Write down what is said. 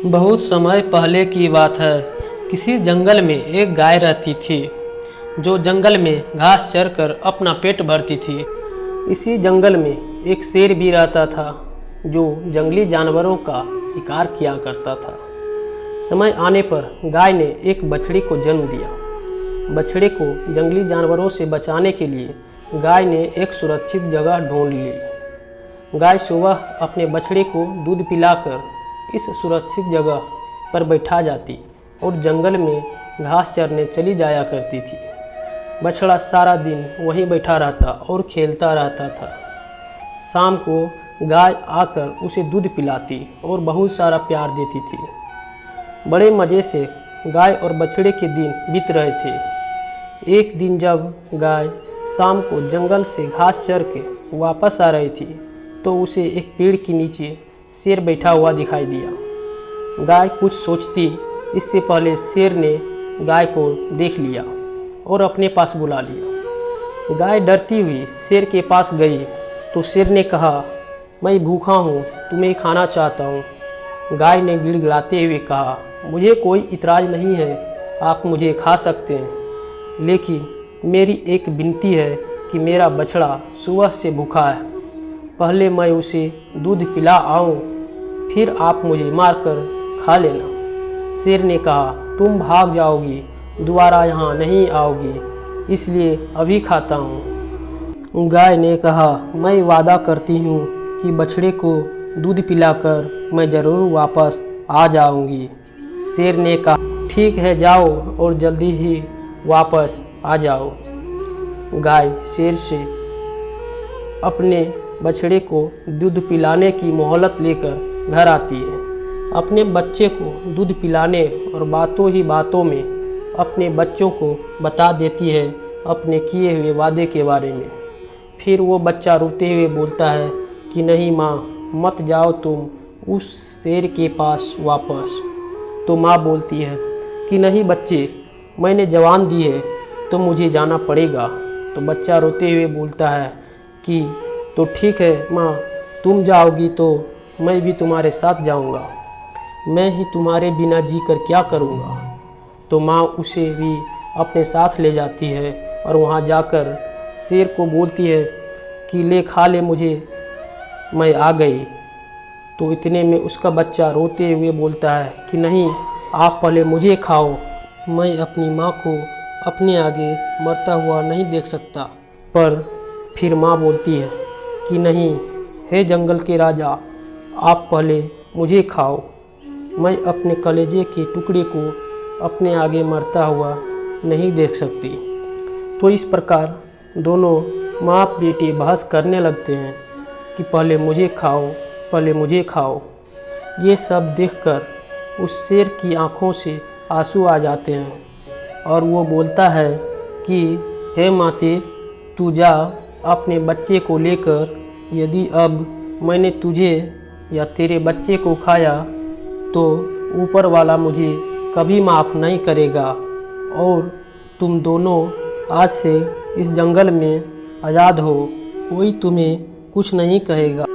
बहुत समय पहले की बात है। किसी जंगल में एक गाय रहती थी जो जंगल में घास चरकर अपना पेट भरती थी। इसी जंगल में एक शेर भी रहता था जो जंगली जानवरों का शिकार किया करता था। समय आने पर गाय ने एक बछड़ी को जन्म दिया। बछड़े को जंगली जानवरों से बचाने के लिए गाय ने एक सुरक्षित जगह ढूंढ ली। गाय सुबह अपने बछड़े को दूध पिलाकर इस सुरक्षित जगह पर बैठा जाती और जंगल में घास चरने चली जाया करती थी। बछड़ा सारा दिन वहीं बैठा रहता और खेलता रहता था। शाम को गाय आकर उसे दूध पिलाती और बहुत सारा प्यार देती थी। बड़े मज़े से गाय और बछड़े के दिन बीत रहे थे। एक दिन जब गाय शाम को जंगल से घास चर के वापस आ रही थी तो उसे एक पेड़ के नीचे शेर बैठा हुआ दिखाई दिया। गाय कुछ सोचती इससे पहले शेर ने गाय को देख लिया और अपने पास बुला लिया। गाय डरती हुई शेर के पास गई तो शेर ने कहा, मैं भूखा हूँ, तुम्हें खाना चाहता हूँ। गाय ने गिड़गिड़ाते हुए कहा, मुझे कोई इतराज़ नहीं है, आप मुझे खा सकते हैं, लेकिन मेरी एक विनती है कि मेरा बछड़ा सुबह से भूखा है। पहले मैं उसे दूध पिला आऊँ, फिर आप मुझे मारकर खा लेना। शेर ने कहा, तुम भाग जाओगी, दोबारा यहाँ नहीं आओगी, इसलिए अभी खाता हूँ। गाय ने कहा, मैं वादा करती हूँ कि बछड़े को दूध पिलाकर मैं ज़रूर वापस आ जाऊँगी। शेर ने कहा, ठीक है, जाओ और जल्दी ही वापस आ जाओ। गाय शेर से अपने बछड़े को दूध पिलाने की मोहलत लेकर घर आती है। अपने बच्चे को दूध पिलाने और बातों ही बातों में अपने बच्चों को बता देती है अपने किए हुए वादे के बारे में। फिर वो बच्चा रोते हुए बोलता है कि नहीं माँ, मत जाओ तुम उस शेर के पास वापस। तो माँ बोलती है कि नहीं बच्चे, मैंने जवान दी है तो मुझे जाना पड़ेगा। तो बच्चा रोते हुए बोलता है कि तो ठीक है माँ, तुम जाओगी तो मैं भी तुम्हारे साथ जाऊंगा, मैं ही तुम्हारे बिना जी कर क्या करूंगा। तो माँ उसे भी अपने साथ ले जाती है और वहाँ जाकर शेर को बोलती है कि ले खा ले मुझे, मैं आ गई। तो इतने में उसका बच्चा रोते हुए बोलता है कि नहीं, आप पहले मुझे खाओ, मैं अपनी माँ को अपने आगे मरता हुआ नहीं देख सकता। पर फिर माँ बोलती है कि नहीं, हे जंगल के राजा, आप पहले मुझे खाओ, मैं अपने कलेजे के टुकड़े को अपने आगे मरता हुआ नहीं देख सकती। तो इस प्रकार दोनों माँ बेटी बहस करने लगते हैं कि पहले मुझे खाओ, पहले मुझे खाओ। ये सब देखकर उस शेर की आँखों से आंसू आ जाते हैं और वो बोलता है कि हे माते, तू जा अपने बच्चे को लेकर, यदि अब मैंने तुझे या तेरे बच्चे को खाया तो ऊपर वाला मुझे कभी माफ़ नहीं करेगा और तुम दोनों आज से इस जंगल में आज़ाद हो, कोई तुम्हें कुछ नहीं कहेगा।